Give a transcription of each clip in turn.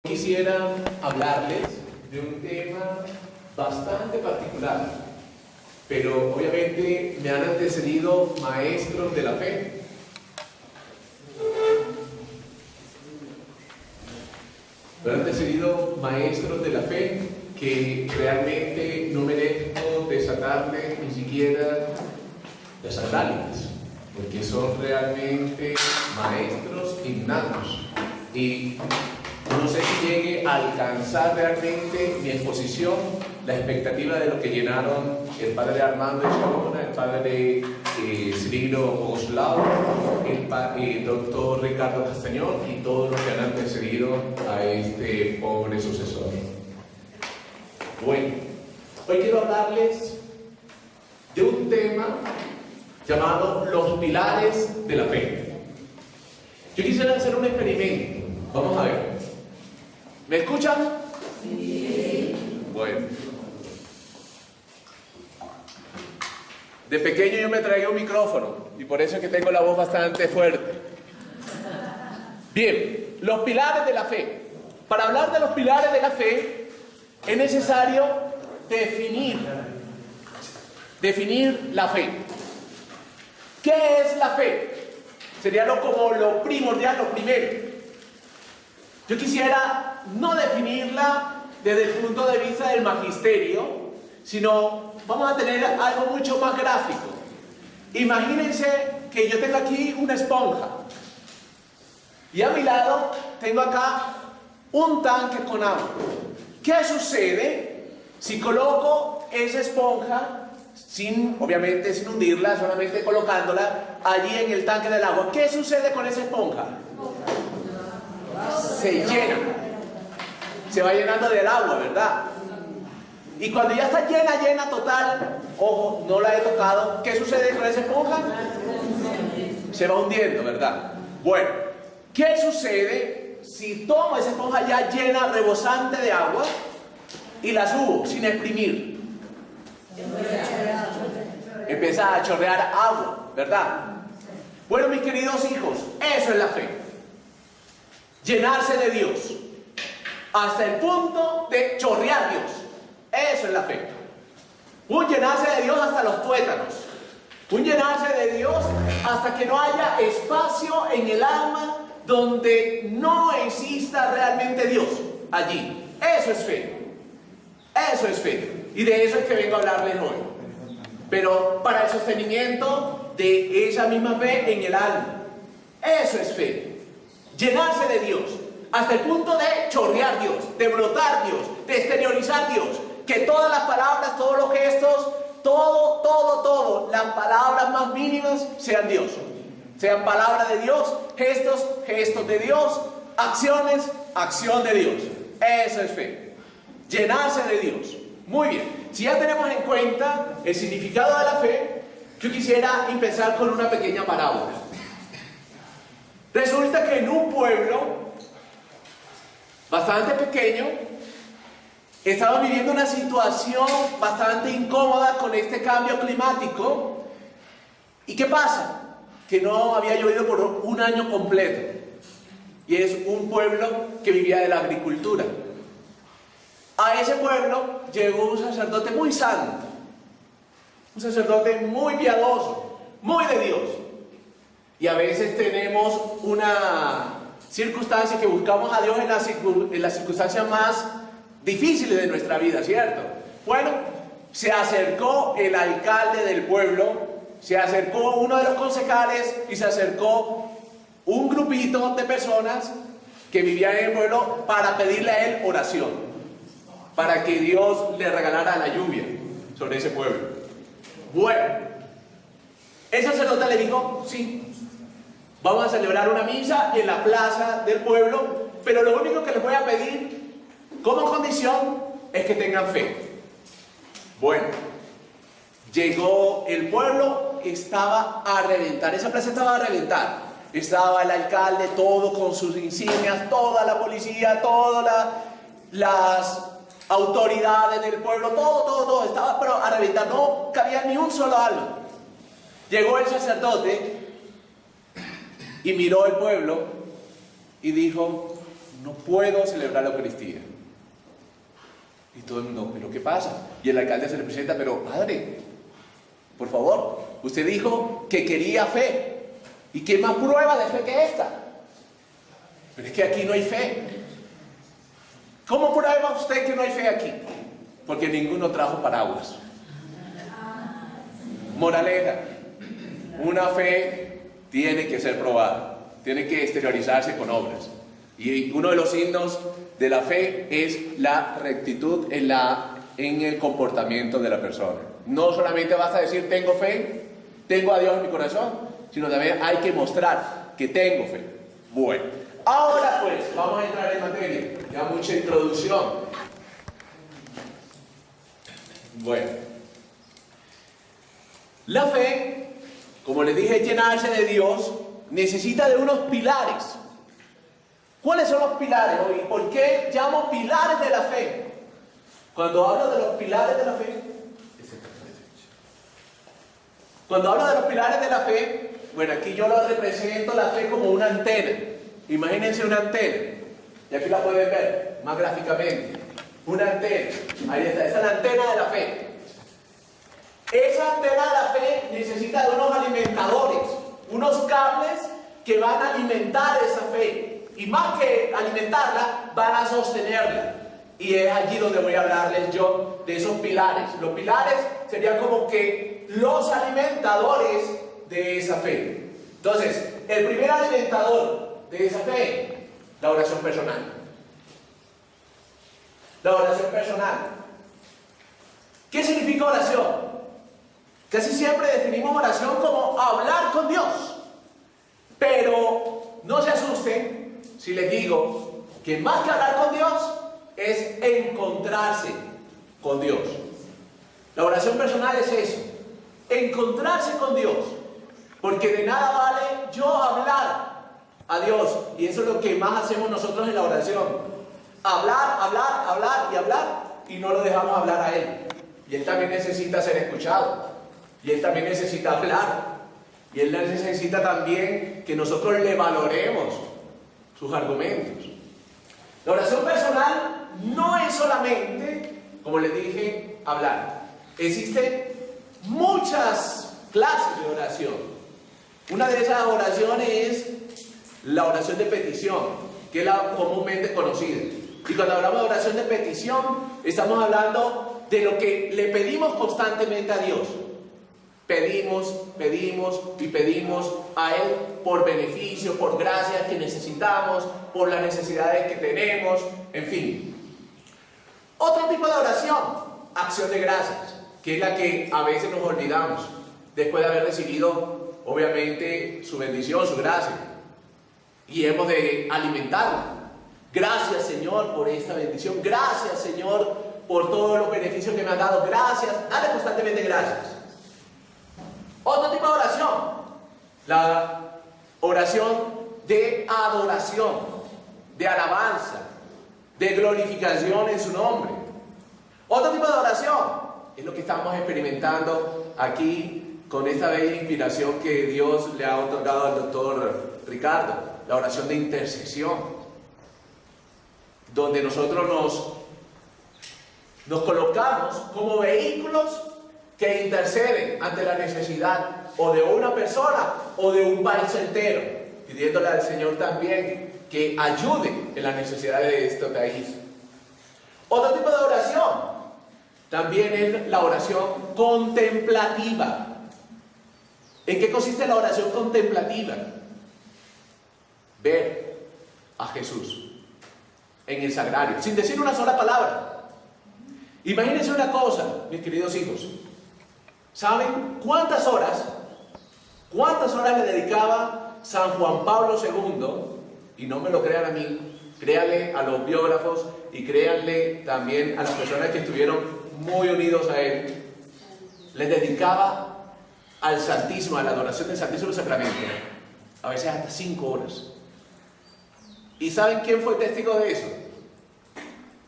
Quisiera hablarles de un tema bastante particular, pero obviamente me han antecedido maestros de la fe. Me han antecedido maestros de la fe que realmente no merezco desatarles ni siquiera desatarles, porque son realmente maestros innatos y no sé si llegue a alcanzar realmente mi exposición, la expectativa de lo que llenaron el padre Armando Echabona, el padre Cirilo Bogoslao, el doctor Ricardo Castañón y todos los que han antecedido a este pobre sucesor. Bueno, hoy quiero hablarles de un tema llamado los pilares de la fe. Yo quisiera hacer un experimento. Vamos a ver. ¿Me escuchan? Sí. Bueno. De pequeño yo me traía un micrófono y por eso es que tengo la voz bastante fuerte. Bien, los pilares de la fe. Para hablar de los pilares de la fe es necesario definir la fe. ¿Qué es la fe? Sería como lo primordial, lo primero. Yo quisiera no definirla desde el punto de vista del magisterio, sino vamos a tener algo mucho más gráfico. Imagínense que yo tengo aquí una esponja y a mi lado tengo acá un tanque con agua. ¿Qué sucede si coloco esa esponja, obviamente sin hundirla, solamente colocándola allí en el tanque del agua? ¿Qué sucede con esa esponja? Se llena, se va llenando del agua, ¿verdad? Y cuando ya está llena total, ojo, no la he tocado, ¿qué sucede con esa esponja? Se va hundiendo, ¿verdad? Bueno, ¿qué sucede si tomo esa esponja ya llena, rebosante de agua y la subo sin exprimir? Empieza a chorrear agua, ¿verdad? Bueno, mis queridos hijos, eso es la fe. Llenarse de Dios hasta el punto de chorrear Dios. Eso es la fe. Un llenarse de Dios hasta los tuétanos. Un llenarse de Dios hasta que no haya espacio en el alma donde no exista realmente Dios allí. Eso es fe. Eso es fe. Y de eso es que vengo a hablarles hoy. Pero para el sostenimiento de esa misma fe en el alma. Eso es fe. Llenarse de Dios, hasta el punto de chorrear Dios, de brotar Dios, de exteriorizar Dios, que todas las palabras, todos los gestos, todo, las palabras más mínimas sean Dios. Sean palabras de Dios, gestos de Dios, acciones, acción de Dios. Eso es fe. Llenarse de Dios. Muy bien. Si ya tenemos en cuenta el significado de la fe, yo quisiera empezar con una pequeña parábola. Resulta que en un pueblo bastante pequeño estaban viviendo una situación bastante incómoda con este cambio climático. ¿Y qué pasa? Que no había llovido por un año completo. Y es un pueblo que vivía de la agricultura. A ese pueblo llegó un sacerdote muy santo, un sacerdote muy piadoso, muy de Dios. Y a veces tenemos una circunstancia que buscamos a Dios en las circunstancias más difíciles de nuestra vida, ¿cierto? Bueno, se acercó el alcalde del pueblo, se acercó uno de los concejales y se acercó un grupito de personas que vivían en el pueblo para pedirle a él oración, para que Dios le regalara la lluvia sobre ese pueblo. Bueno, el sacerdote le dijo, sí, vamos a celebrar una misa en la plaza del pueblo, pero lo único que les voy a pedir como condición es que tengan fe. Bueno, llegó el pueblo, estaba a reventar, esa plaza estaba a reventar. Estaba el alcalde, todo con sus insignias, toda la policía, todas las autoridades del pueblo, todo, estaba pero a reventar, no cabía ni un solo alma. Llegó el sacerdote y miró el pueblo y dijo, no puedo celebrar la Eucaristía. Y todo el mundo, ¿pero qué pasa? Y el alcalde se le presenta, pero padre, por favor, usted dijo que quería fe. ¿Y qué más prueba de fe que esta? Pero es que aquí no hay fe. ¿Cómo prueba usted que no hay fe aquí? Porque ninguno trajo paraguas. Moraleja, una fe tiene que ser probada, tiene que exteriorizarse con obras. Y uno de los signos de la fe es la rectitud en el comportamiento de la persona. No solamente basta decir tengo fe, tengo a Dios en mi corazón, sino también hay que mostrar que tengo fe. Bueno, ahora pues vamos a entrar en materia. Ya mucha introducción. Bueno, la fe, como les dije, llenarse de Dios, necesita de unos pilares. ¿Cuáles son los pilares hoy? ¿Por qué llamo pilares de la fe? Cuando hablo de los pilares de la fe, bueno, aquí yo lo represento la fe como una antena. Imagínense una antena, y aquí la pueden ver más gráficamente. Una antena, ahí está, esa es la antena de la fe. Esa antena de la fe necesita de unos alimentadores, unos cables que van a alimentar esa fe. Y más que alimentarla, van a sostenerla. Y es allí donde voy a hablarles yo de esos pilares. Los pilares serían como que los alimentadores de esa fe. Entonces, el primer alimentador de esa fe, la oración personal. La oración personal. ¿Qué significa oración? Casi siempre definimos oración como hablar con Dios. Pero no se asusten si les digo que más que hablar con Dios es encontrarse con Dios. La oración personal es eso, encontrarse con Dios. Porque de nada vale yo hablar a Dios, y eso es lo que más hacemos nosotros en la oración. Hablar, y no lo dejamos hablar a Él. Y Él también necesita ser escuchado. Y Él también necesita hablar. Y Él necesita también que nosotros le valoremos sus argumentos. La oración personal no es solamente, como les dije, hablar. Existen muchas clases de oración. Una de esas oraciones es la oración de petición, que es la comúnmente conocida. Y cuando hablamos de oración de petición, estamos hablando de lo que le pedimos constantemente a Dios. Pedimos a Él por beneficio, por gracias que necesitamos, por las necesidades que tenemos, en fin. Otro tipo de oración, acción de gracias, que es la que a veces nos olvidamos, después de haber recibido, obviamente, su bendición, su gracia. Y hemos de alimentarla. Gracias, Señor, por esta bendición. Gracias, Señor, por todos los beneficios que me has dado. Gracias. Dale constantemente gracias. Otro tipo de oración, la oración de adoración, de alabanza, de glorificación en su nombre. Otro tipo de oración es lo que estamos experimentando aquí con esta bella inspiración que Dios le ha otorgado al doctor Ricardo, la oración de intercesión, donde nosotros nos colocamos como vehículos que interceden ante la necesidad o de una persona o de un país entero, pidiéndole al Señor también que ayude en las necesidades de este país. Otro tipo de oración también es la oración contemplativa. ¿En qué consiste la oración contemplativa? Ver a Jesús en el sagrario, sin decir una sola palabra. Imagínense una cosa, mis queridos hijos. ¿Saben cuántas horas le dedicaba San Juan Pablo II? Y no me lo crean a mí, créanle a los biógrafos y créanle también a las personas que estuvieron muy unidos a él. Les dedicaba al Santísimo, a la adoración del Santísimo Sacramento, a veces hasta 5 horas. ¿Y saben quién fue testigo de eso?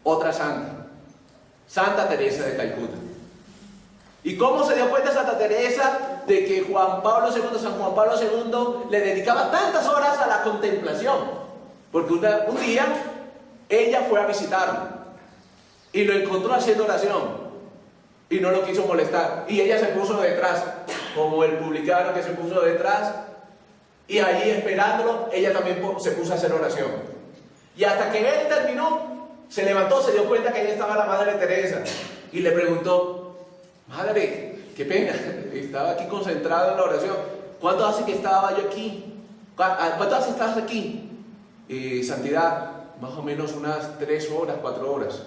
Otra santa, Santa Teresa de Calcuta. ¿Y cómo se dio cuenta Santa Teresa de que San Juan Pablo II le dedicaba tantas horas a la contemplación? Porque un día ella fue a visitarlo y lo encontró haciendo oración y no lo quiso molestar. Y ella se puso detrás, como el publicano que se puso detrás, y ahí esperándolo, ella también se puso a hacer oración. Y hasta que él terminó, se levantó, se dio cuenta que ahí estaba la Madre Teresa y le preguntó: Madre, qué pena, estaba aquí concentrado en la oración. ¿Cuánto hace que estaba yo aquí? ¿Cuánto hace que estás aquí? Santidad, más o menos unas 3 horas, 4 horas.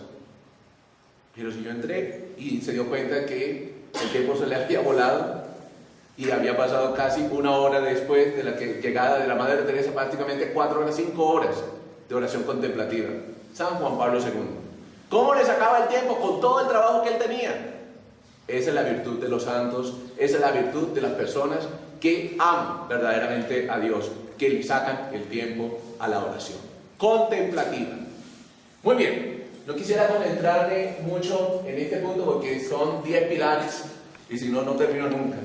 Pero si yo entré, y se dio cuenta que el tiempo se le había volado y había pasado casi 1 hora después de la llegada de la Madre Teresa, prácticamente 4 horas, 5 horas de oración contemplativa. San Juan Pablo II. ¿Cómo le sacaba el tiempo con todo el trabajo que él tenía? Esa es la virtud de los santos, esa es la virtud de las personas que aman verdaderamente a Dios, que le sacan el tiempo a la oración contemplativa. Muy bien, no quisiera concentrarme mucho en este punto porque son 10 pilares y si no, no termino nunca.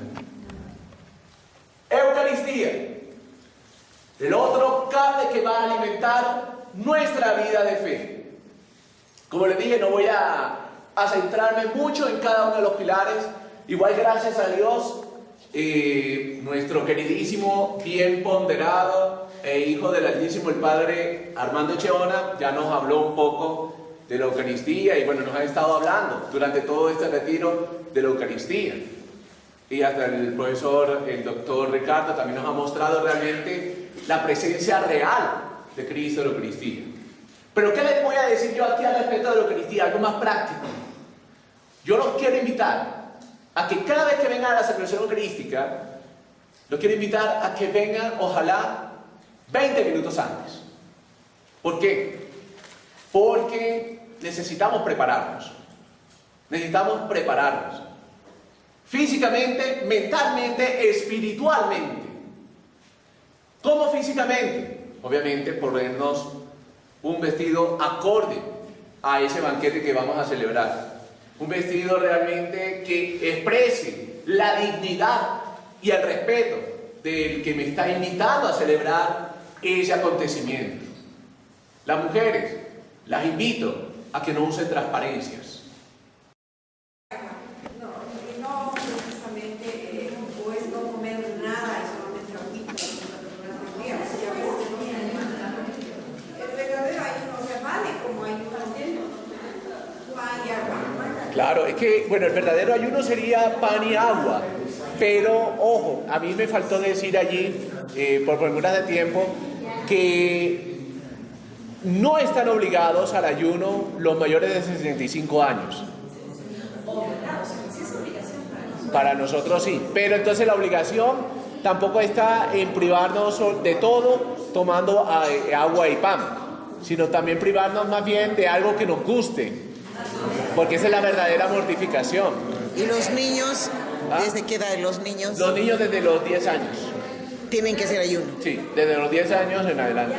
Eucaristía, el otro cable que va a alimentar nuestra vida de fe. Como les dije, no voy a centrarme mucho en cada uno de los pilares. Igual, gracias a Dios, nuestro queridísimo, bien ponderado e hijo del Altísimo, el Padre Armando Cheona, ya nos habló un poco de la Eucaristía y bueno, nos ha estado hablando durante todo este retiro de la Eucaristía. Y hasta el profesor, el doctor Ricardo, también nos ha mostrado realmente la presencia real de Cristo en la Eucaristía. Pero ¿qué les voy a decir yo aquí al respecto de la Eucaristía? Algo más práctico. Yo los quiero invitar a que cada vez que vengan a la celebración eucarística, los quiero invitar a que vengan, ojalá, 20 minutos antes. ¿Por qué? Porque necesitamos prepararnos. Necesitamos prepararnos. Físicamente, mentalmente, espiritualmente. ¿Cómo físicamente? Obviamente ponernos un vestido acorde a ese banquete que vamos a celebrar. Un vestido realmente que exprese la dignidad y el respeto del que me está invitando a celebrar ese acontecimiento. Las mujeres, las invito a que no usen transparencias. No precisamente, o es no comer nada, es solamente agüita, el verdadero ayuno se vale como ayuno pan y agua. Claro, es que, bueno, el verdadero ayuno sería pan y agua, pero, ojo, a mí me faltó decir allí, por problemas de tiempo, que no están obligados al ayuno los mayores de 65 años. Para nosotros sí, pero entonces la obligación tampoco está en privarnos de todo tomando agua y pan, sino también privarnos más bien de algo que nos guste. Porque esa es la verdadera mortificación. ¿Y los niños? ¿Desde qué edad los niños? Los niños desde los 10 años. Tienen que hacer ayuno. Sí, desde los 10 años en adelante.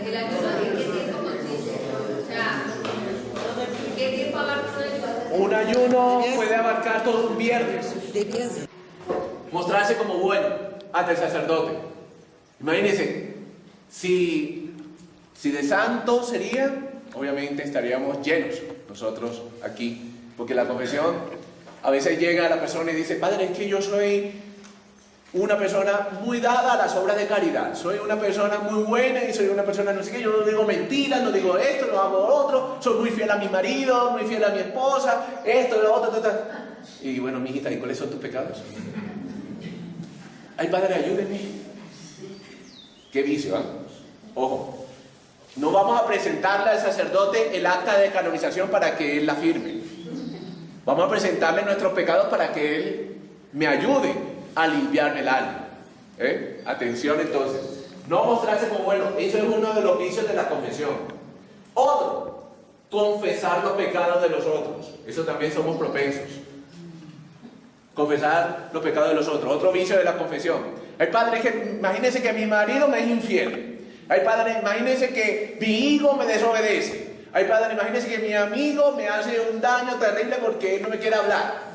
¿El ayuno en qué tiempo consiste? O sea, ¿qué tiempo abarca? Un ayuno puede abarcar todo un viernes. Mostrarse como bueno ante el sacerdote. Imagínense, si de santo sería, obviamente estaríamos llenos nosotros aquí, porque la confesión a veces llega a la persona y dice: Padre, es que yo soy una persona muy dada a las obras de caridad, soy una persona muy buena y soy una persona no sé qué, yo no digo mentiras, no digo esto, no hago otro, soy muy fiel a mi marido, muy fiel a mi esposa, esto, lo otro, Y bueno, mijita, ¿y cuáles son tus pecados? Ay, Padre, ayúdeme. Qué vicio, ¿eh? Ojo. No vamos a presentarle al sacerdote el acta de canonización para que él la firme. Vamos a presentarle nuestros pecados para que él me ayude a limpiarme el alma. Atención entonces. No mostrarse como bueno. Eso es uno de los vicios de la confesión. Otro, confesar los pecados de los otros. Eso también somos propensos. Confesar los pecados de los otros. Otro vicio de la confesión. Ay, Padre, imagínese que mi marido me es infiel. Ay, Padre, imagínese que mi hijo me desobedece. Ay, Padre, imagínese que mi amigo me hace un daño terrible porque él no me quiere hablar.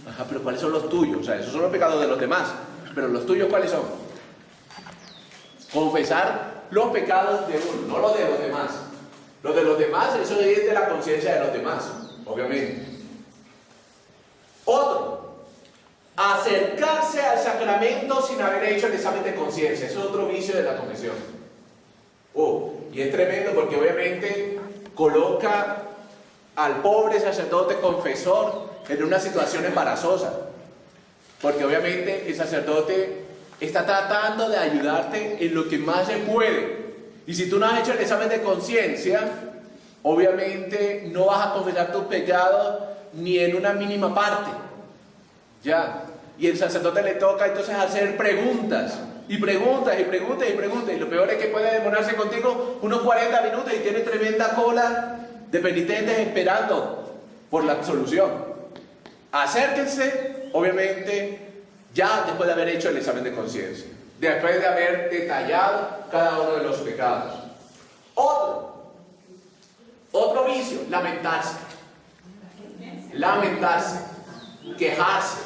Ajá, pero ¿cuáles son los tuyos? O sea, esos son los pecados de los demás. Pero los tuyos, ¿cuáles son? Confesar los pecados de uno, no los de los demás. Lo de los demás, eso es de la conciencia de los demás, obviamente. Otro, acercarse al sacramento sin haber hecho el examen de conciencia. Eso es otro vicio de la confesión. Y es tremendo porque obviamente coloca al pobre sacerdote confesor en una situación embarazosa. Porque obviamente el sacerdote está tratando de ayudarte en lo que más se puede. Y si tú no has hecho el examen de conciencia, obviamente no vas a confesar tus pecados ni en una mínima parte. Ya. Y el sacerdote le toca entonces hacer preguntas. Y preguntas, y preguntas, y preguntas. Y lo peor es que puede demorarse contigo unos 40 minutos y tiene tremenda cola de penitentes esperando por la absolución. Acérquense, obviamente, ya después de haber hecho el examen de conciencia. Después de haber detallado cada uno de los pecados. Otro vicio, lamentarse. Lamentarse. Quejarse.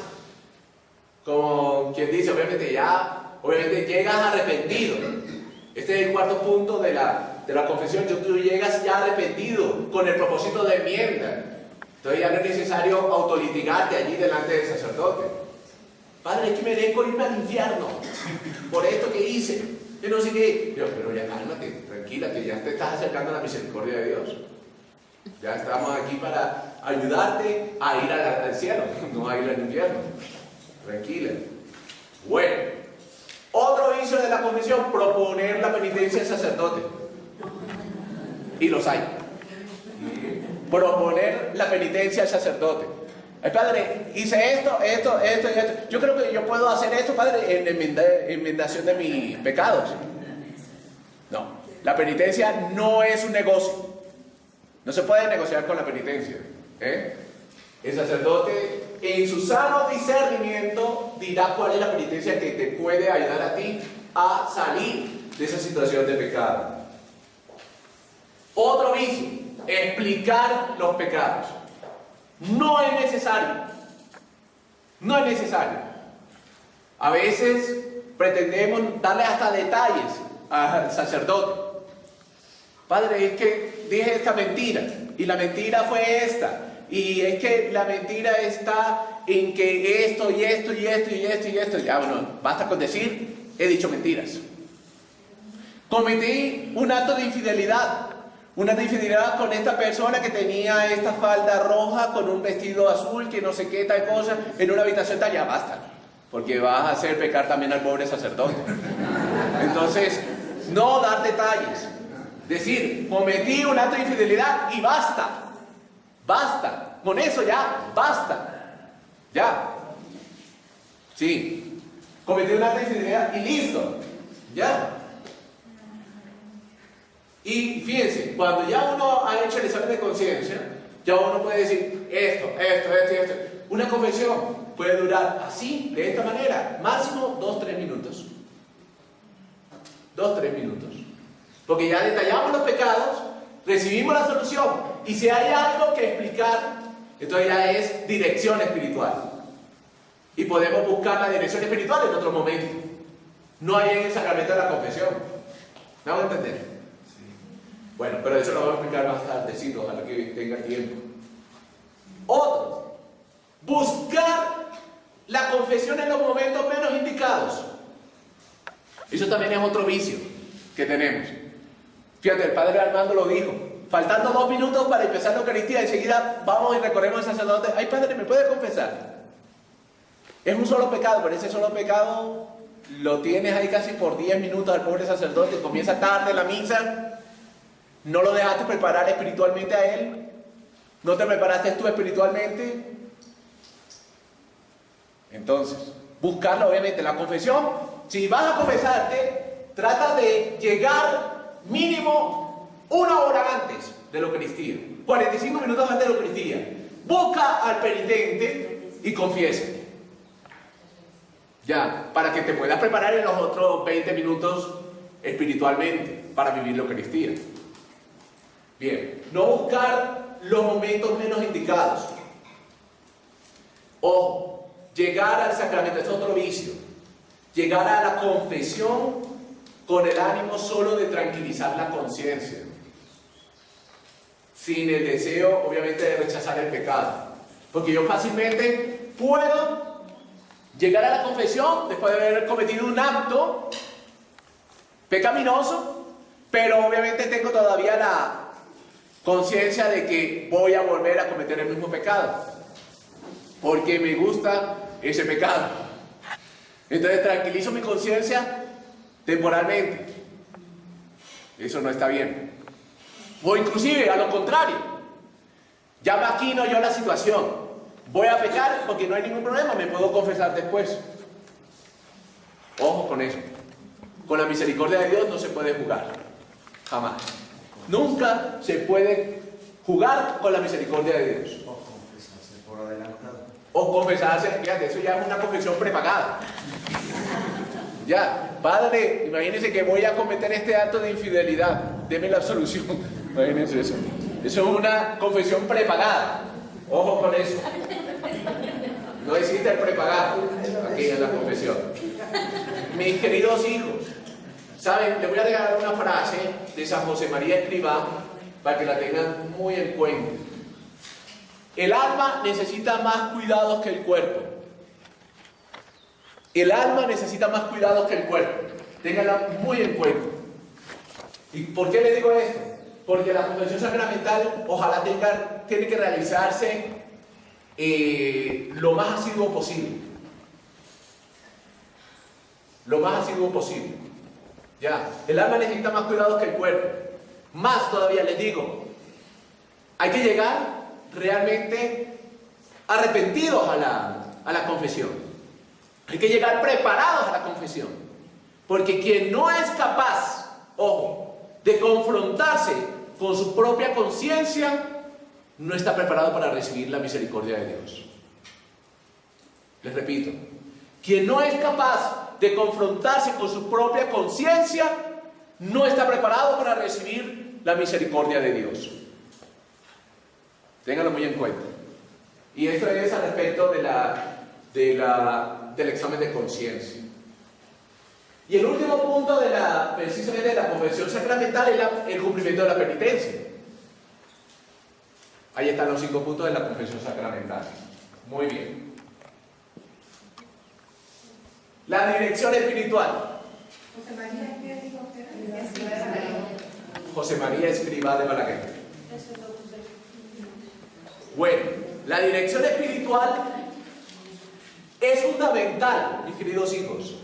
Como quien dice, obviamente llegas arrepentido. Este es el cuarto punto de la confesión. Tú llegas ya arrepentido con el propósito de enmienda. Entonces ya no es necesario autolitigarte allí delante del sacerdote. Padre, es que merezco irme al infierno por esto que hice. Yo no sé qué. Pero ya cálmate, tranquila, que ya te estás acercando a la misericordia de Dios. Ya estamos aquí para ayudarte a ir al cielo, no a ir al infierno. Tranquila. Bueno, otro vicio de la confesión, proponer la penitencia al sacerdote. Y los hay. Proponer la penitencia al sacerdote. Ay, padre, hice esto. Yo creo que yo puedo hacer esto, padre, en enmendación de mis pecados. No, la penitencia no es un negocio. No se puede negociar con la penitencia. El sacerdote, en su sano discernimiento, dirá cuál es la penitencia que te puede ayudar a ti a salir de esa situación de pecado. Otro vicio, explicar los pecados. No es necesario. No es necesario. A veces pretendemos darle hasta detalles al sacerdote. Padre, es que dije esta mentira y la mentira fue esta. Y es que la mentira está en que esto y esto y esto y esto y esto. Ya, bueno, basta con decir, he dicho mentiras. Cometí un acto de infidelidad. Un acto de infidelidad con esta persona que tenía esta falda roja con un vestido azul, que no sé qué tal cosa, en una habitación tal. Ya basta. Porque vas a hacer pecar también al pobre sacerdote. Entonces, no dar detalles. Decir, cometí un acto de infidelidad y basta. Basta. Con eso ya, basta. Ya. Sí. Cometí un acto de infidelidad y listo. Ya. Y fíjense, cuando ya uno ha hecho el examen de conciencia, ya uno puede decir esto. Una confesión puede durar así, de esta manera, máximo 2-3 minutos. 2-3 minutos. Porque ya detallamos los pecados, recibimos la solución. Y si hay algo que explicar, entonces ya es dirección espiritual. Y podemos buscar la dirección espiritual en otro momento. No hay en el sacramento de la confesión. ¿Me hago entender? Sí. Bueno, pero eso lo vamos a explicar más tardecito, ojalá que tenga tiempo. Otro, buscar la confesión en los momentos menos indicados. Eso también es otro vicio que tenemos. Fíjate, el padre Armando lo dijo. Faltando 2 minutos para empezar la Eucaristía, enseguida vamos y recorremos al sacerdote. Ay, padre, ¿me puede confesar? Es un solo pecado, pero ese solo pecado lo tienes ahí casi por 10 minutos al pobre sacerdote. Comienza tarde la misa, no lo dejaste preparar espiritualmente a él, no te preparaste tú espiritualmente. Entonces, buscarlo, obviamente, la confesión. Si vas a confesarte, trata de llegar mínimo 1 hora antes de la Eucaristía, 45 minutos antes de la Eucaristía. Busca al penitente y confiésate. Ya, para que te puedas preparar en los otros 20 minutos espiritualmente para vivir la Eucaristía. Bien, no buscar los momentos menos indicados. Ojo, llegar al sacramento es otro vicio. Llegar a la confesión con el ánimo solo de tranquilizar la conciencia. sin el deseo, obviamente, de rechazar el pecado. Porque yo fácilmente puedo llegar a la confesión después de haber cometido un acto pecaminoso, pero obviamente tengo todavía la conciencia de que voy a volver a cometer el mismo pecado, porque me gusta ese pecado. Entonces tranquilizo mi conciencia temporalmente. Eso no está bien. O inclusive, a lo contrario, ya maquino yo la situación. Voy a pecar porque no hay ningún problema, me puedo confesar después. Ojo con eso. Con la misericordia de Dios no se puede jugar. Jamás. Nunca se puede jugar con la misericordia de Dios. O confesarse por adelantado. O confesarse, fíjate, eso ya es una confesión prepagada. Ya, padre, imagínense que voy a cometer este acto de infidelidad. Deme la absolución. Imagínense eso. Eso es una confesión prepagada. Ojo con eso. No existe el prepagado aquí en la confesión. Mis queridos hijos, ¿saben? Les voy a regalar una frase de San José María Escrivá para que la tengan muy en cuenta. El alma necesita más cuidados que el cuerpo. El alma necesita más cuidados que el cuerpo. Ténganla muy en cuenta. ¿Y por qué les digo esto? Porque la confesión sacramental ojalá tiene que realizarse lo más asiduo posible. Lo más asiduo posible. Ya, el alma necesita más cuidados que el cuerpo. Más todavía les digo, hay que llegar realmente arrepentidos a la confesión. Hay que llegar preparados a la confesión. Porque quien no es capaz, ojo, de confrontarse con su propia conciencia, no está preparado para recibir la misericordia de Dios. Les repito, quien no es capaz de confrontarse con su propia conciencia, no está preparado para recibir la misericordia de Dios. Ténganlo muy en cuenta. Y esto es al respecto del examen de conciencia. Y el último punto precisamente de la confesión sacramental es el cumplimiento de la penitencia. Ahí están los 5 puntos de la confesión sacramental. Muy bien. La dirección espiritual. José María, ¿qué dijo que era? José María Escrivá de Balaguer. Bueno, la dirección espiritual es fundamental, mis queridos hijos.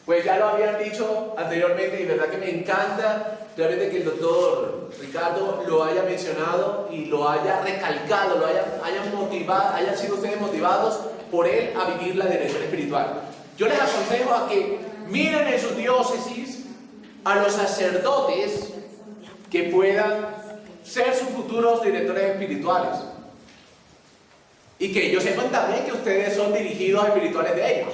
Pues ya lo habían dicho anteriormente y verdad que me encanta realmente que el doctor Ricardo lo haya mencionado y lo haya recalcado, hayan motivado, hayan sido ustedes motivados por él a vivir la dirección espiritual. Yo les aconsejo a que miren en sus diócesis a los sacerdotes que puedan ser sus futuros directores espirituales. Y que ellos sepan también que ustedes son dirigidos espirituales de ellos.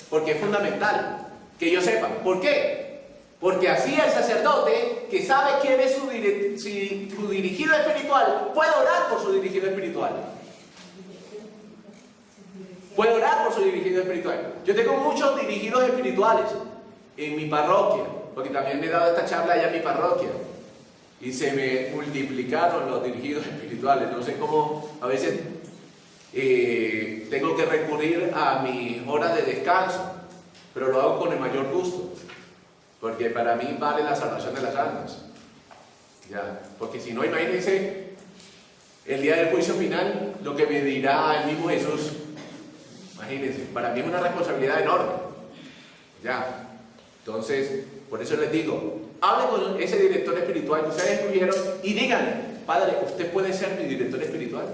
Porque es fundamental que ellos sepan. ¿Por qué? Porque así el sacerdote que sabe quién es su dirigido espiritual puede orar por su dirigido espiritual. Puede orar por su dirigido espiritual. Yo tengo muchos dirigidos espirituales en mi parroquia, porque también he dado esta charla allá en mi parroquia. Y se me multiplicaron los dirigidos espirituales. No sé cómo a veces tengo que recurrir a mi hora de descanso, pero lo hago con el mayor gusto, porque para mí vale la salvación de las almas. Ya, porque si no, imagínense el día del juicio final, lo que me dirá el mismo Jesús. Imagínense, para mí es una responsabilidad enorme. Ya, entonces, por eso les digo, hablen con ese director espiritual que ustedes escogieron y díganle: Padre, ¿usted puede ser mi director espiritual?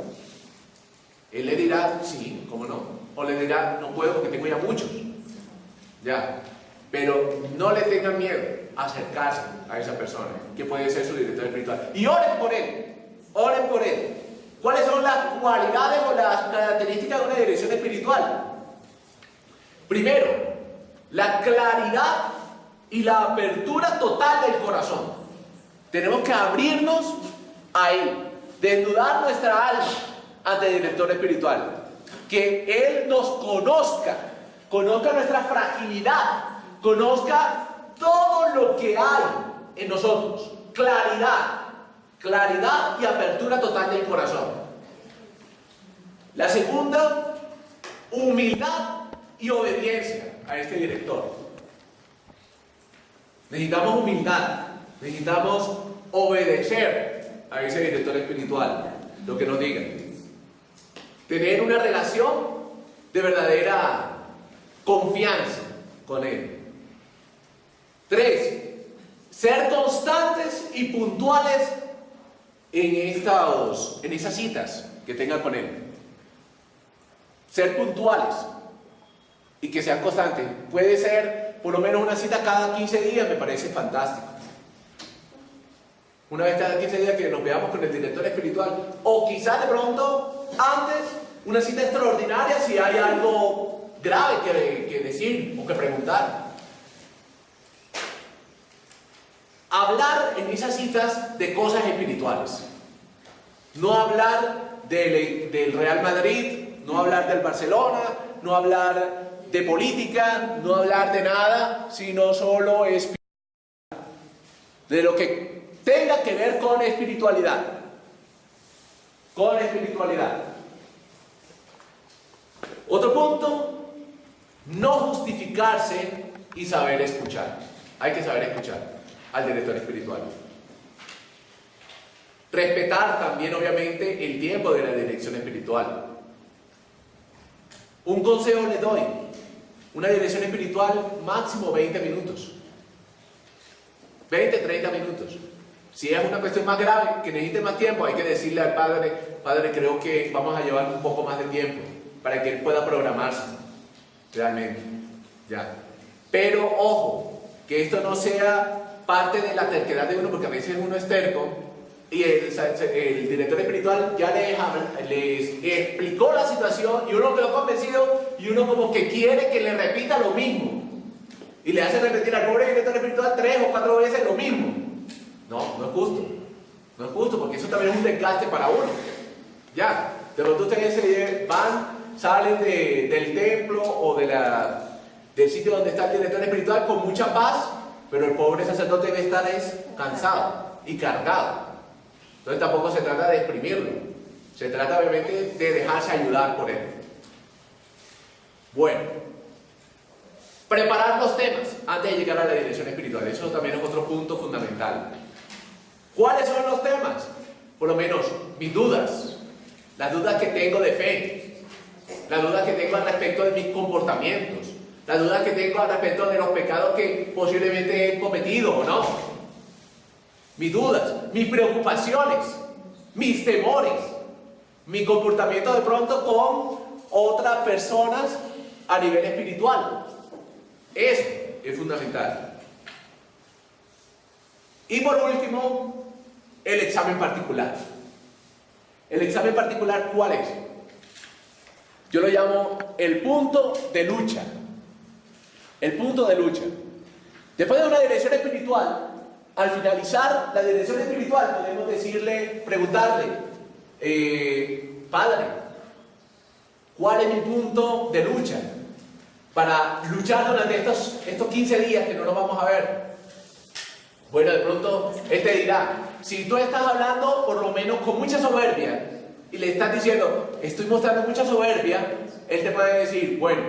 Él le dirá, sí, ¿cómo no? O le dirá, no puedo porque tengo ya muchos. Ya, pero no le tengan miedo a acercarse a esa persona que puede ser su director espiritual. Y oren por él, oren por él. ¿Cuáles son las cualidades o las características de una dirección espiritual? Primero, la claridad y la apertura total del corazón. Tenemos que abrirnos a él, desnudar nuestra alma ante el director espiritual, que él nos conozca nuestra fragilidad, conozca todo lo que hay en nosotros, claridad, claridad y apertura total del corazón. La segunda, humildad y obediencia a este director. Necesitamos humildad, necesitamos obedecer a ese director espiritual, lo que nos diga. Tener una relación de verdadera confianza con él. 3. Ser constantes y puntuales en esas citas que tengan con él. Ser puntuales y que sean constantes. Puede ser por lo menos una cita cada 15 días, me parece fantástico. Una vez cada 15 días que nos veamos con el director espiritual. O quizás de pronto, antes, una cita extraordinaria si hay algo grave que decir o que preguntar. Hablar en esas citas de cosas espirituales. No hablar del Real Madrid, no hablar del Barcelona, no hablar de política, no hablar de nada, sino solo espiritual. De lo que tenga que ver con espiritualidad. Con espiritualidad. Otro punto, no justificarse y saber escuchar. Hay que saber escuchar al director espiritual. Respetar también, obviamente, el tiempo de la dirección espiritual. Un consejo les doy. Una dirección espiritual, máximo 20 minutos. 20, 30 minutos. Si es una cuestión más grave, que necesite más tiempo, hay que decirle al padre, padre, creo que vamos a llevar un poco más de tiempo para que él pueda programarse realmente. Ya. Pero ojo, que esto no sea parte de la terquedad de uno, porque a veces uno es terco y el director espiritual ya les explicó la situación y uno quedó convencido y uno como que quiere que le repita lo mismo y le hace repetir al pobre director espiritual 3 o 4 veces lo mismo. No, no es justo. No es justo, porque eso también es un desgaste para uno. Ya, de pronto ustedes salen del templo o del sitio donde está el director espiritual con mucha paz, pero el pobre sacerdote debe estar cansado y cargado. Entonces tampoco se trata de exprimirlo. Se trata obviamente de dejarse ayudar por él. Bueno, preparar los temas antes de llegar a la dirección espiritual. Eso también es otro punto fundamental. ¿Cuáles son los temas? Por lo menos mis dudas. Las dudas que tengo de fe. Las dudas que tengo al respecto de mis comportamientos. Las dudas que tengo al respecto de los pecados que posiblemente he cometido o no. Mis dudas, mis preocupaciones, mis temores, mi comportamiento de pronto con otras personas a nivel espiritual. Eso es fundamental. Y por último, el examen particular. ¿El examen particular cuál es? Yo lo llamo el punto de lucha. El punto de lucha. Después de una dirección espiritual, al finalizar la dirección espiritual, podemos preguntarle, Padre, ¿cuál es mi punto de lucha? Para luchar durante estos 15 días que no nos vamos a ver. Bueno, de pronto él te dirá, si tú estás hablando por lo menos con mucha soberbia y le estás diciendo, estoy mostrando mucha soberbia, él te puede decir, bueno,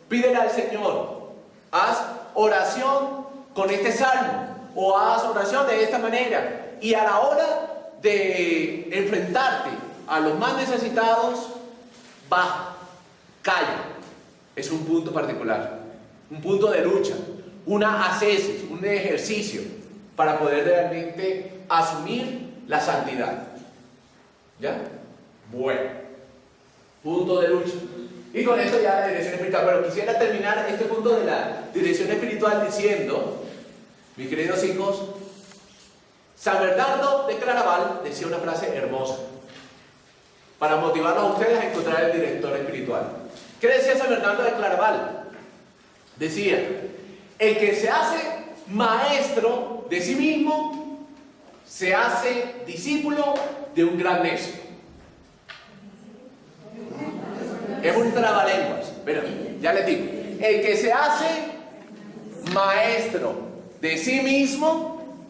pídele al Señor, haz oración con este salmo o haz oración de esta manera, y a la hora de enfrentarte a los más necesitados, baja, calla. Es un punto particular, un punto de lucha, una ascesis, un ejercicio para poder realmente asumir la santidad. ¿Ya? Bueno, punto de lucha. Y con esto ya la dirección espiritual. Pero quisiera terminar este punto de la dirección espiritual diciendo, mis queridos hijos, San Bernardo de Claraval decía una frase hermosa para motivarlos a ustedes a encontrar el director espiritual. ¿Qué decía San Bernardo de Claraval? Decía, el que se hace maestro de sí mismo se hace discípulo de un gran necio. Es un trabalenguas, pero ya les digo, el que se hace maestro de sí mismo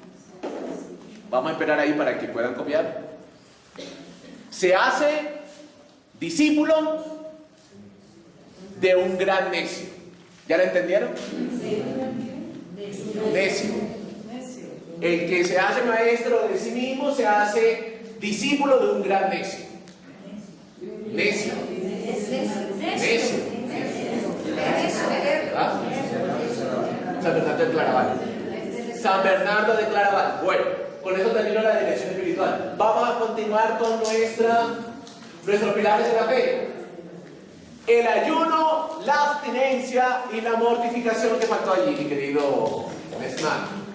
Vamos a esperar ahí para que puedan copiar. Se hace discípulo de un gran necio. ¿Ya lo entendieron? Necio. El que se hace maestro de sí mismo se hace discípulo de un gran necio. Necio. Necio. ¿Ah? San Bernardo de Claraval. San Bernardo de Claraval. Bueno, con eso termino la dirección espiritual. Vamos a continuar con nuestros pilares de la fe. El ayuno, la abstinencia y la mortificación que faltó allí, mi querido Mesman.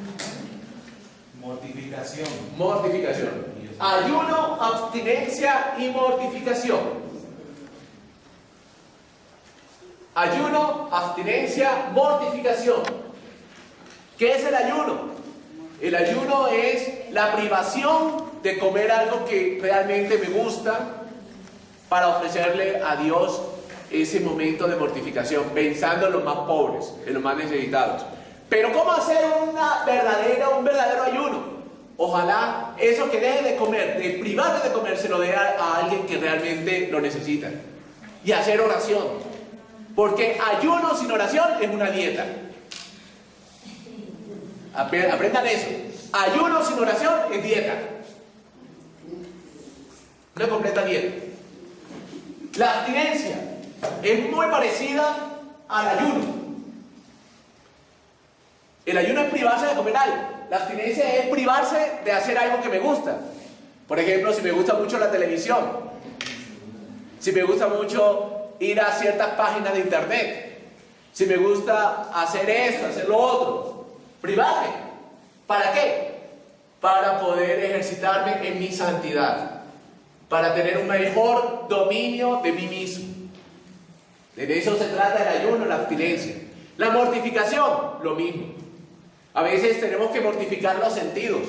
Mortificación. Mortificación. Ayuno, abstinencia y mortificación. Ayuno, abstinencia, mortificación. ¿Qué es el ayuno? El ayuno es la privación de comer algo que realmente me gusta para ofrecerle a Dios ese momento de mortificación, pensando en los más pobres, en los más necesitados. Pero ¿cómo hacer un verdadero ayuno? Ojalá eso que deje de comer, de privarme de comer, se lo dé a alguien que realmente lo necesita. Y hacer oración. Porque ayuno sin oración es una dieta. Aprendan eso. Ayuno sin oración es dieta. Una completa dieta. La abstinencia es muy parecida al ayuno. El ayuno es privarse de comer algo. La abstinencia es privarse de hacer algo que me gusta. Por ejemplo, si me gusta mucho la televisión, si me gusta mucho ir a ciertas páginas de internet, si me gusta hacer esto, hacer lo otro, privarme. ¿Para qué? Para poder ejercitarme en mi santidad, para tener un mejor dominio de mí mismo. De eso se trata el ayuno, la abstinencia. La mortificación, lo mismo. A veces tenemos que mortificar los sentidos,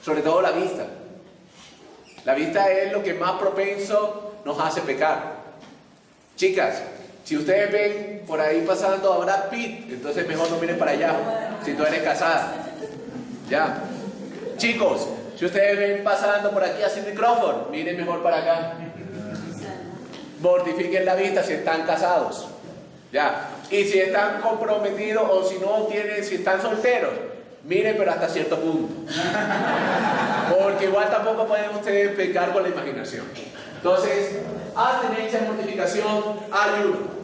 sobre todo la vista. La vista es lo que más propenso nos hace pecar. Chicas, si ustedes ven por ahí pasando a Brad Pitt, entonces mejor no miren para allá, si tú eres casada. Ya. Chicos, si ustedes ven pasando por aquí a Cindy Crawford, miren mejor para acá. Mortifiquen la vista si están casados. Ya. Y si están comprometidos o si no tienen, si están solteros, miren pero hasta cierto punto. Porque igual tampoco pueden ustedes pecar con la imaginación. Entonces, abstinencia, mortificación, ayuno.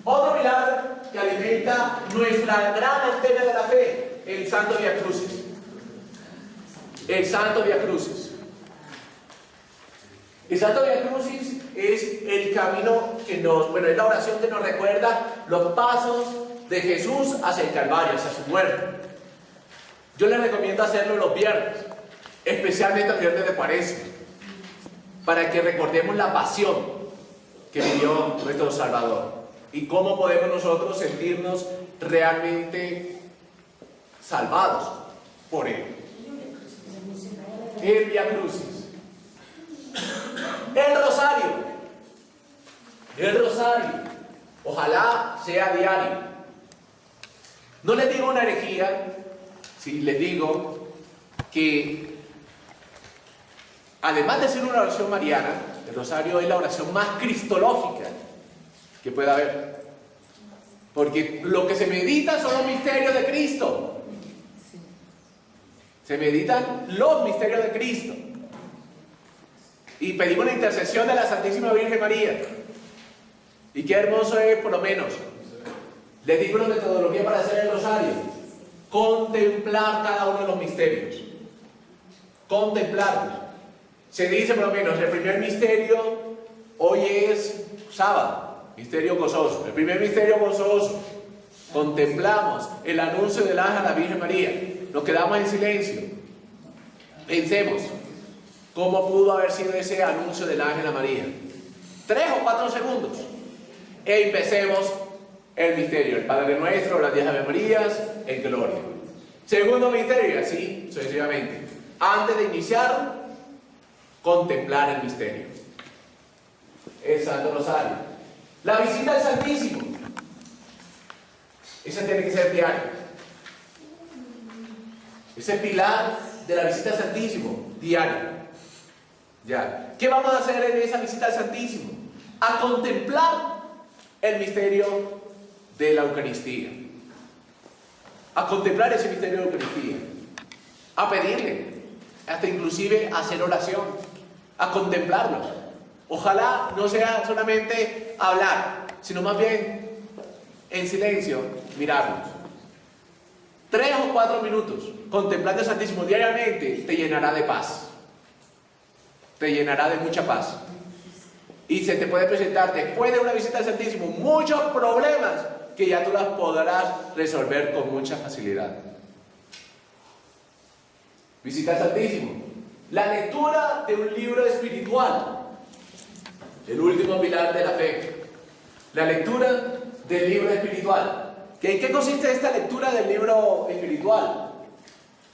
Otro pilar que alimenta nuestra gran antena de la fe, el Santo Vía Crucis. El Santo Vía Crucis. El Santo Vía Crucis es el camino que es la oración que nos recuerda los pasos de Jesús hacia el Calvario, hacia su muerte. Yo les recomiendo hacerlo los viernes, especialmente los viernes de Cuaresma, para que recordemos la pasión que vivió nuestro Salvador y cómo podemos nosotros sentirnos realmente salvados por Él. El Vía Crucis. El rosario. El rosario. Ojalá sea diario. No les digo una herejía si les digo que además de ser una oración mariana, el rosario es la oración más cristológica que pueda haber. Porque lo que se medita son los misterios de Cristo. Se meditan los misterios de Cristo. Y pedimos la intercesión de la Santísima Virgen María. Y qué hermoso es, por lo menos, les digo una metodología para hacer el rosario: contemplar cada uno de los misterios. Contemplarlos. Se dice por lo menos, el primer misterio, hoy es sábado, misterio gozoso. El primer misterio gozoso, contemplamos el anuncio del ángel a la Virgen María. Nos quedamos en silencio. Pensemos, ¿cómo pudo haber sido ese anuncio del ángel a María? 3 o 4 segundos. E empecemos el misterio. El Padre Nuestro, las 10 Ave Marías, en gloria. Segundo misterio, y así sucesivamente. Antes de iniciar, contemplar el misterio. El Santo Rosario. La visita al Santísimo. Esa tiene que ser diaria. Ese pilar de la visita al Santísimo diaria. ¿Ya? ¿Qué vamos a hacer en esa visita al Santísimo? A contemplar el misterio de la Eucaristía. A contemplar ese misterio de la Eucaristía. A pedirle, hasta inclusive a hacer oración, a contemplarlo. Ojalá no sea solamente hablar, sino más bien en silencio mirarnos. 3 o 4 minutos contemplando el Santísimo diariamente te llenará de paz. Te llenará de mucha paz. Y se te puede presentar después de una visita al Santísimo muchos problemas que ya tú las podrás resolver con mucha facilidad. Visita al Santísimo. La lectura de un libro espiritual. El último pilar de la fe. La lectura del libro espiritual. ¿En qué consiste esta lectura del libro espiritual?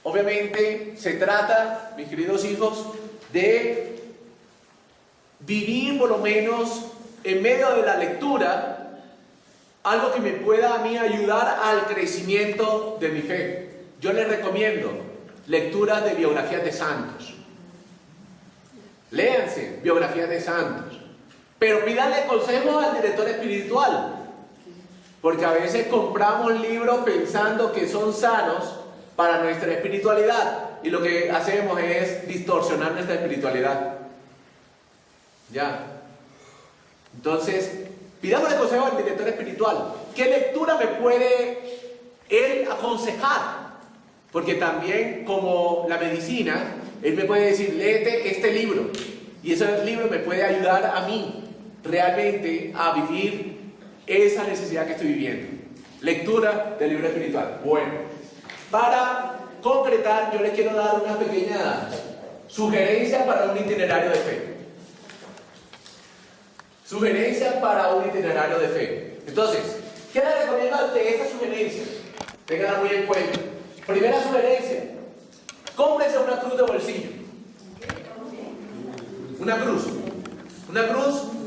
Obviamente se trata, mis queridos hijos, de vivir por lo menos en medio de la lectura algo que me pueda a mí ayudar al crecimiento de mi fe. Yo les recomiendo lecturas de biografías de santos. Léanse biografías de santos, pero pídanle consejos al director espiritual, porque a veces compramos libros pensando que son sanos para nuestra espiritualidad y lo que hacemos es distorsionar nuestra espiritualidad. ¿Ya? Entonces, pidámosle consejo al director espiritual. ¿Qué lectura me puede él aconsejar? Porque también, como la medicina, él me puede decir, léete este libro. Y ese libro me puede ayudar a mí realmente a vivir esa necesidad que estoy viviendo. Lectura del libro espiritual. Bueno, para concretar, yo les quiero dar una pequeña sugerencia para un itinerario de fe. Sugerencia para un itinerario de fe. Entonces, ¿qué les recomiendo ante esta sugerencia? Tenganla muy en cuenta. Primera sugerencia: cómprese una cruz de bolsillo. Una cruz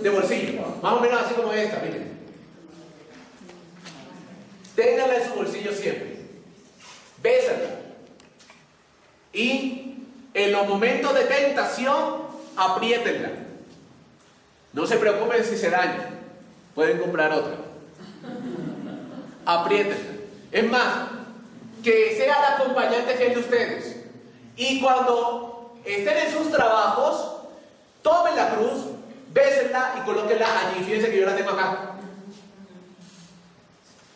de bolsillo. Más o menos así como esta, miren. Ténganla en su bolsillo siempre. Bésenla. Y en los momentos de tentación, apriétenla. No se preocupen si se daña. Pueden comprar otra. Apriétenla. Es más, que sea la acompañante fiel de ustedes. Y cuando estén en sus trabajos, tomen la cruz, bésenla y colóquenla allí. Fíjense que yo la tengo acá.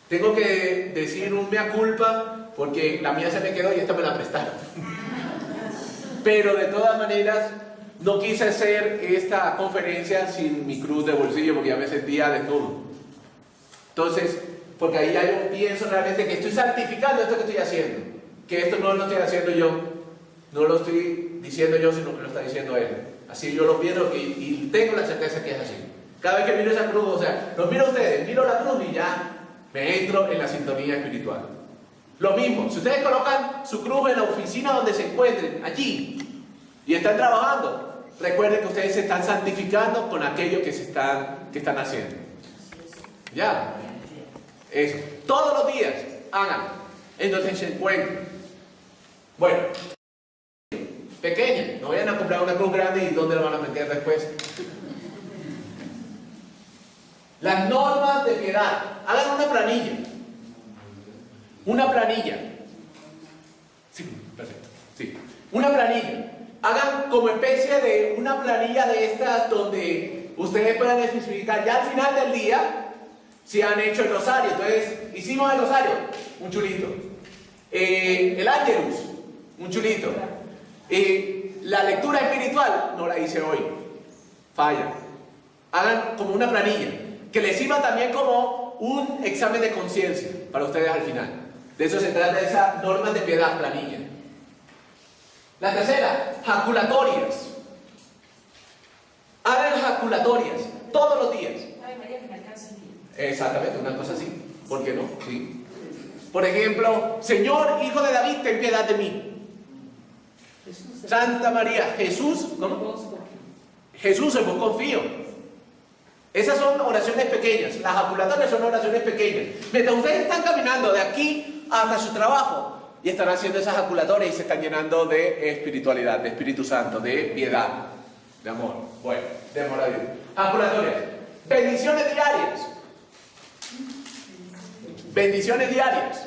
Tengo que decir un mea culpa porque la mía se me quedó y esta me la prestaron. Pero de todas maneras, no quise hacer esta conferencia sin mi cruz de bolsillo porque ya me sentía desnudo. Entonces, porque ahí ya yo pienso realmente que estoy santificando esto que estoy haciendo. Que esto no lo estoy haciendo yo, no lo estoy diciendo yo, sino que lo está diciendo él. Así yo lo pienso y tengo la certeza que es así. Cada vez que miro esa cruz, o sea, los miro a ustedes, miro la cruz y ya me entro en la sintonía espiritual. Lo mismo, si ustedes colocan su cruz en la oficina donde se encuentren, allí, y están trabajando, recuerden que ustedes se están santificando con aquello que están haciendo. ¿Ya? Eso. Todos los días, háganlo. Entonces se encuentren. Bueno, pequeña, no vayan a comprar una cruz grande y ¿dónde la van a meter después? Las normas de piedad. Hagan una planilla. Una planilla. Sí, perfecto. Sí. Una planilla. Hagan como especie de una planilla de estas donde ustedes puedan especificar ya al final del día si han hecho el rosario. Entonces, hicimos el rosario, un chulito. El ángelus, un chulito. La lectura espiritual, no la hice hoy. Falla. Hagan como una planilla que les sirva también como un examen de conciencia para ustedes al final. De eso se trata esa normas de piedad, planilla. La tercera, jaculatorias. Hagan jaculatorias todos los días. Ay, María, que me alcance el día. Exactamente, una cosa así. ¿Por qué no? Sí. Por ejemplo, Señor, Hijo de David, ten piedad de mí. Santa María, Jesús, ¿cómo? Jesús, en vos confío. Esas son oraciones pequeñas. Las jaculatorias son oraciones pequeñas. Mientras ustedes están caminando de aquí hasta su trabajo, y están haciendo esas jaculatorias y se están llenando de espiritualidad, de Espíritu Santo, de piedad, de amor. Bueno, de amor a Dios. Jaculatorias. Bendiciones diarias. Bendiciones diarias.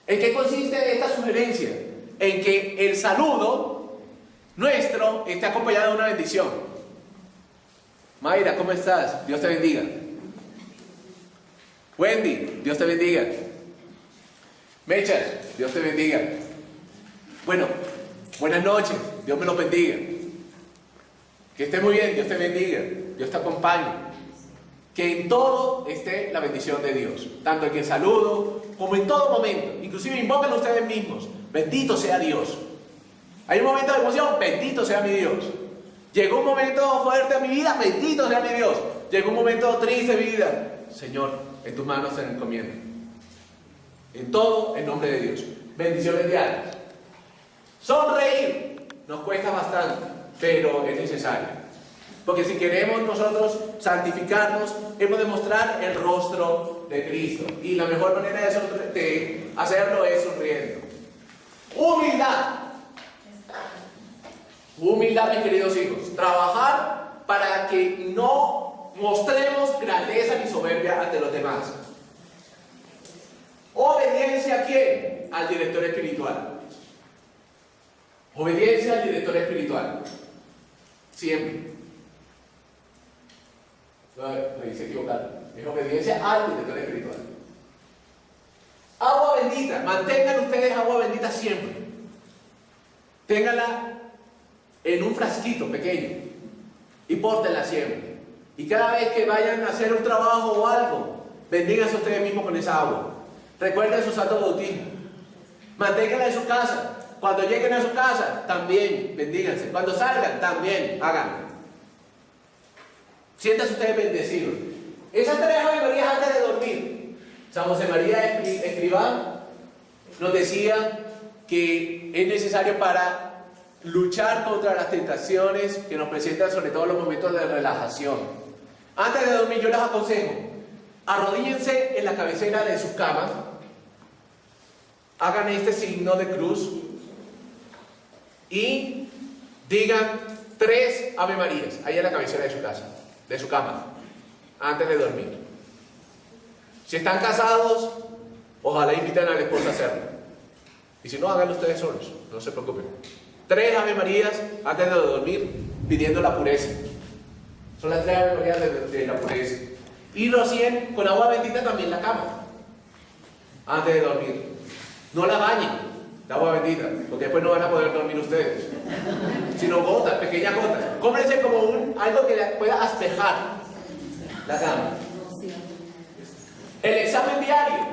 ¿En qué consiste esta sugerencia? En que el saludo nuestro esté acompañado de una bendición. Mayra, ¿cómo estás? Dios te bendiga. Wendy, Dios te bendiga. Mechas, Dios te bendiga. Bueno, buenas noches, Dios me los bendiga. Que esté muy bien, Dios te bendiga, Dios te acompañe. Que en todo esté la bendición de Dios, tanto en el saludo como en todo momento. Inclusive invocan ustedes mismos, bendito sea Dios. Hay un momento de emoción, bendito sea mi Dios. Llegó un momento fuerte a mi vida, bendito sea mi Dios. Llegó un momento triste de mi vida, Señor, en tus manos se encomienda. En todo, en nombre de Dios. Bendiciones diarias. Sonreír nos cuesta bastante, pero es necesario. Porque si queremos nosotros santificarnos, hemos de mostrar el rostro de Cristo. Y la mejor manera de hacerlo es sonriendo. Humildad. Humildad, mis queridos hijos. Trabajar para que no mostremos grandeza ni soberbia ante los demás. ¿Obediencia a quién? Al director espiritual. Obediencia al director espiritual. Siempre. Me hice equivocar. Es obediencia al director espiritual. Agua bendita. Mantengan ustedes agua bendita siempre. Ténganla en un frasquito pequeño y pórtenla siempre. Y cada vez que vayan a hacer un trabajo o algo, bendíganse ustedes mismos con esa agua. Recuerden su santo bautismo. Manténganla en su casa. Cuando lleguen a su casa, también bendíganse. Cuando salgan, también háganlo. Siéntanse ustedes bendecidos. Esas 3 Ave Marías antes de dormir. San José María Escribá nos decía que es necesario para luchar contra las tentaciones que nos presentan, sobre todo en los momentos de relajación. Antes de dormir, yo les aconsejo, arrodíllense en la cabecera de su cama, hagan este signo de cruz y digan 3 Ave Marías ahí en la cabecera de su casa, de su cama, antes de dormir. Si están casados, ojalá inviten a la esposa a hacerlo. Y si no, háganlo ustedes solos, no se preocupen. 3 Ave Marías antes de dormir, pidiendo la pureza. Son las 3 Ave Marías de la pureza. Y rocien con agua bendita también la cama, antes de dormir. No la bañen de agua bendita, porque después no van a poder dormir ustedes. Sino gotas, pequeñas gotas. Cómprense como algo que pueda aspejar la cama. El examen diario,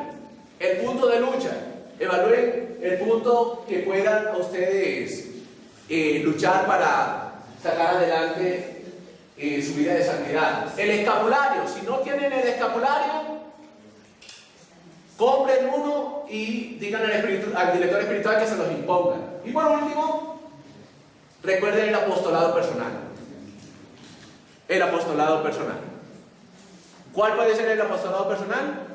el punto de lucha. Evalúen el punto que puedan ustedes luchar para sacar adelante su vida de santidad. El escapulario, si no tienen el escapulario, compren uno y digan al director espiritual que se los imponga. Y por último, recuerden el apostolado personal. El apostolado personal. ¿Cuál puede ser el apostolado personal?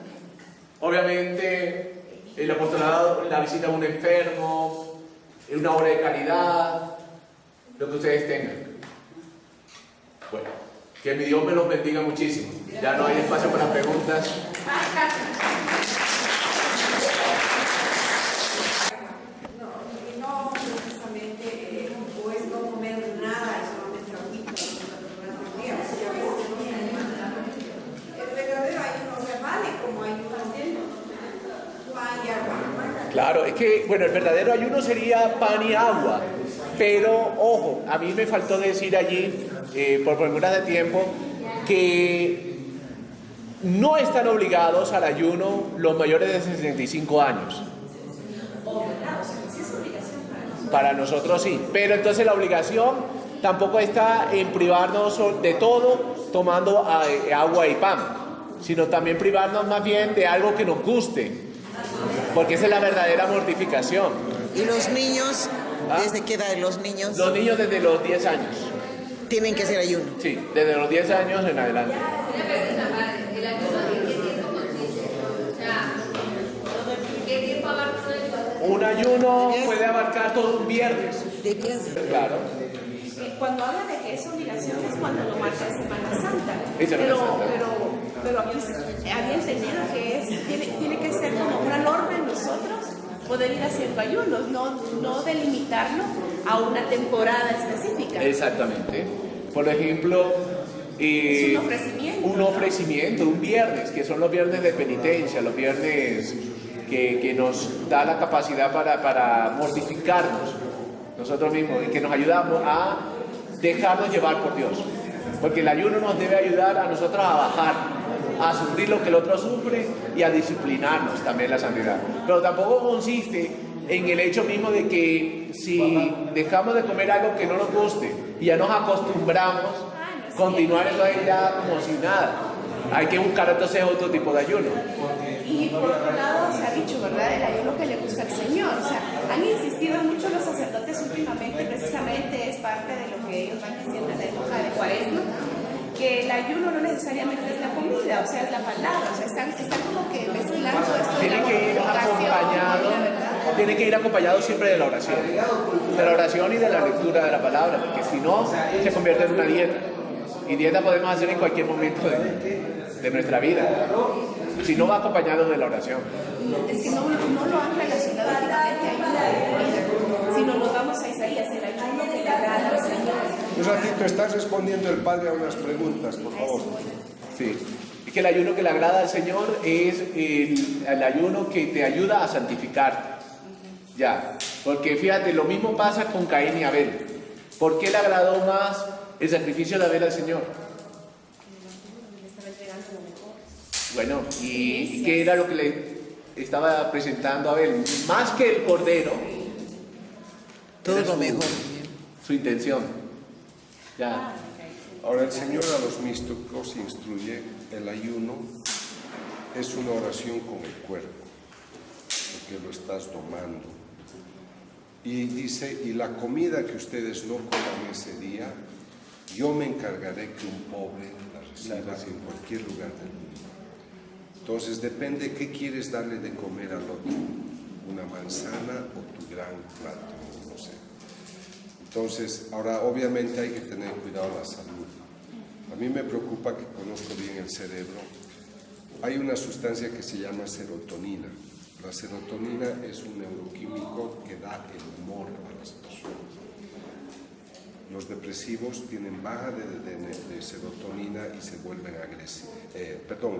Obviamente, el apostolado, la visita a un enfermo, una obra de caridad, lo que ustedes tengan. Bueno, que mi Dios me los bendiga muchísimo. Ya no hay espacio para preguntas. No precisamente, o es no comer nada y solamente agüita durante el día. O sea, a veces no se demanda. El verdadero ayuno se vale como ayuno pan y agua. Claro, es que, bueno, el verdadero ayuno sería pan y agua. Pero, ojo, a mí me faltó decir allí, por premura de tiempo, que no están obligados al ayuno los mayores de 65 años. Para nosotros sí, pero entonces la obligación tampoco está en privarnos de todo tomando agua y pan, sino también privarnos más bien de algo que nos guste, porque esa es la verdadera mortificación. ¿Y los niños? ¿Desde qué edad los niños? Los niños desde los 10 años. Tienen que hacer ayuno. Sí, desde los 10 años en adelante. Una pregunta, padre. ¿El ayuno en qué tiempo consiste? O sea, ¿qué tiempo abarca el ayuno? un ayuno puede abarcar todo un viernes. Debías de- Claro. Cuando habla de que es obligación es cuando lo marca en Semana Santa. En Semana Santa. Pero aquí había entendido que tiene que ser como una norma en nosotros poder ir haciendo ayunos, no delimitarlo a una temporada específica. Exactamente. Por ejemplo, Es un ofrecimiento. un ofrecimiento, un viernes, que son los viernes de penitencia, los viernes que nos da la capacidad para mortificarnos nosotros mismos y que nos ayudamos a dejarnos llevar por Dios. Porque el ayuno nos debe ayudar a nosotros a bajar, a sufrir lo que el otro sufre y a disciplinarnos también la santidad. Pero tampoco consiste en el hecho mismo de que si dejamos de comer algo que no nos guste y ya nos acostumbramos, continuar eso ahí ya como si nada. Hay que buscar entonces otro tipo de ayuno. Y por otro lado se ha dicho, ¿verdad?, el ayuno que le gusta al Señor. O sea, han insistido mucho los sacerdotes últimamente, precisamente es parte de lo que ellos van diciendo en la época de Cuaresma, que el ayuno no necesariamente es la comida, o sea, es la palabra. O sea, están como que mezclando esto de Tiene la que ir mortificación acompañado, y la verdad. tiene que ir acompañado siempre de la oración y de la lectura de la palabra, porque si no se convierte en una dieta. Y dieta podemos hacer en cualquier momento de nuestra vida, si no va acompañado de la oración. Es que no lo han relacionado directamente a ayuno de comida, sino nos vamos a Isaías, el ayuno que le agrada al Señor. Un ratito, estás respondiendo el padre a unas preguntas, por favor. Sí. Y que el ayuno que le agrada al Señor es el ayuno que te ayuda a santificarte. Ya. Porque fíjate, lo mismo pasa con Caín y Abel. ¿Por qué le agradó más el sacrificio de Abel al Señor? Bueno, ¿y qué era lo que le estaba presentando a Abel? Más que el cordero, todo era lo mejor. su intención. Ya. Ahora, el Señor a los místicos instruye: el ayuno es una oración con el cuerpo, porque lo estás domando. Y dice: y la comida que ustedes no coman ese día, yo me encargaré que un pobre la reciba en cualquier lugar del mundo. Entonces depende qué quieres darle de comer al otro, una manzana o tu gran plato, no sé. Entonces, ahora obviamente hay que tener cuidado la salud. A mí me preocupa, que conozco bien el cerebro, hay una sustancia que se llama serotonina. La serotonina es un neuroquímico que da el humor a las personas. Los depresivos tienen baja de serotonina y se vuelven agresivos.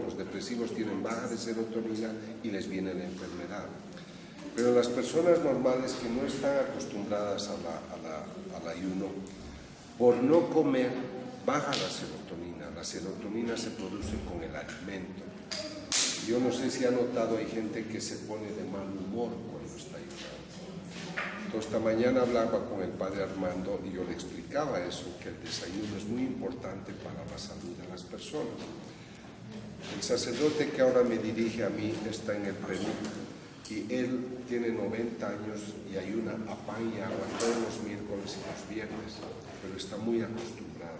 Los depresivos tienen baja de serotonina y les viene la enfermedad. Pero las personas normales que no están acostumbradas al ayuno, por no comer, baja la serotonina. La serotonina se produce con el alimento. Yo no sé si ha notado, hay gente que se pone de mal humor cuando está ayunando. Entonces, esta mañana hablaba con el padre Armando y yo le explicaba eso, que el desayuno es muy importante para la salud de las personas. El sacerdote que ahora me dirige a mí está en el Perú y él tiene 90 años y ayuna a pan y agua todos los miércoles y los viernes, pero está muy acostumbrado.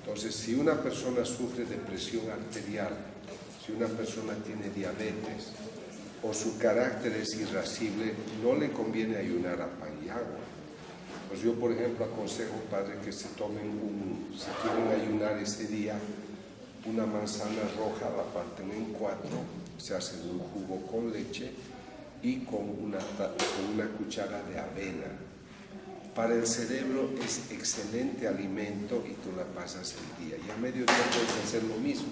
Entonces, si una persona sufre de presión arterial, si una persona tiene diabetes o su carácter es irascible, no le conviene ayunar a pan y agua. Pues yo, por ejemplo, aconsejo, padre, que se tomen si quieren ayunar ese día, una manzana roja, la parten en 4, se hacen un jugo con leche y con una cuchara de avena. Para el cerebro es excelente alimento y tú la pasas el día. Y a mediodía puedes hacer lo mismo.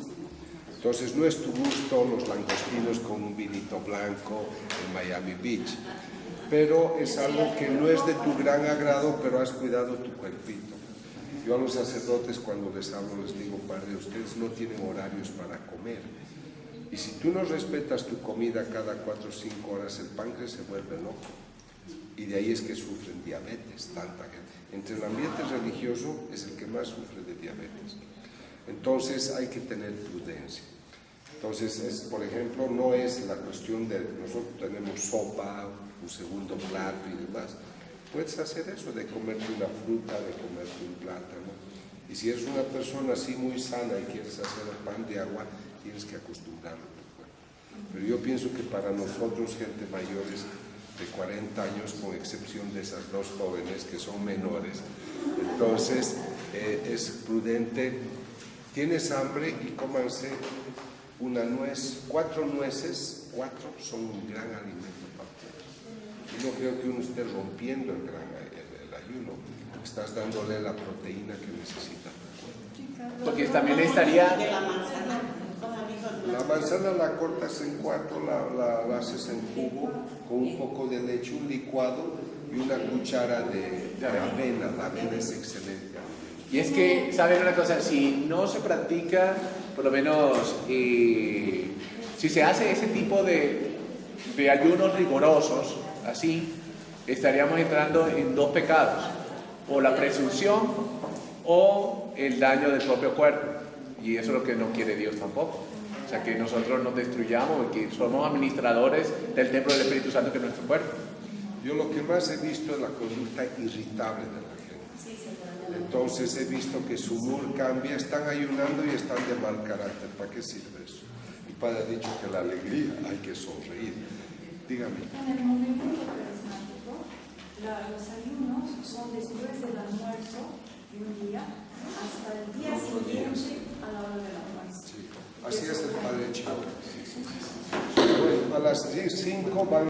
Entonces no es tu gusto los langostinos con un vinito blanco en Miami Beach, pero es algo que no es de tu gran agrado, pero has cuidado tu cuerpito. Yo a los sacerdotes cuando les hablo les digo: padre, ustedes no tienen horarios para comer. Y si tú no respetas tu comida cada 4 o 5 horas, el páncreas se vuelve loco. Y de ahí es que sufren diabetes, tanta gente. Entre el ambiente religioso es el que más sufre de diabetes. Entonces hay que tener prudencia. Entonces, por ejemplo, no es la cuestión de nosotros tenemos sopa, un segundo plato y demás. Puedes hacer eso, de comerte una fruta, de comerte un plátano. Y si eres una persona así muy sana y quieres hacer el pan de agua, tienes que acostumbrarlo a tu cuerpo. Pero yo pienso que para nosotros, gente mayores, de 40 años, con excepción de esas dos jóvenes que son menores. Entonces, es prudente. Tienes hambre y cómanse una nuez, 4 nueces, 4 son un gran alimento para ustedes. Yo creo que uno esté rompiendo el ayuno, estás dándole la proteína que necesita tu cuerpo. Porque también estaría... La manzana la cortas en 4, la haces en jugo con un poco de leche, un licuado y una cuchara de avena. La avena es excelente. Y es que, ¿saben una cosa? Si no se practica, por lo menos, si se hace ese tipo de ayunos rigurosos, así, estaríamos entrando en 2 pecados, o la presunción o el daño del propio cuerpo. Y eso es lo que no quiere Dios tampoco. O sea, que nosotros nos destruyamos y que somos administradores del templo del Espíritu Santo que es nuestro cuerpo. Yo lo que más he visto es la conducta irritable de la gente. Entonces he visto que su humor cambia, están ayunando y están de mal carácter. ¿Para qué sirve eso? Mi padre ha dicho que la alegría hay que sonreír. Dígame. En el movimiento carismático, los ayunos son después del almuerzo de un día hasta el día siguiente a la hora del almuerzo. Sí. Así es el padre Chico. Bueno, a las 5 van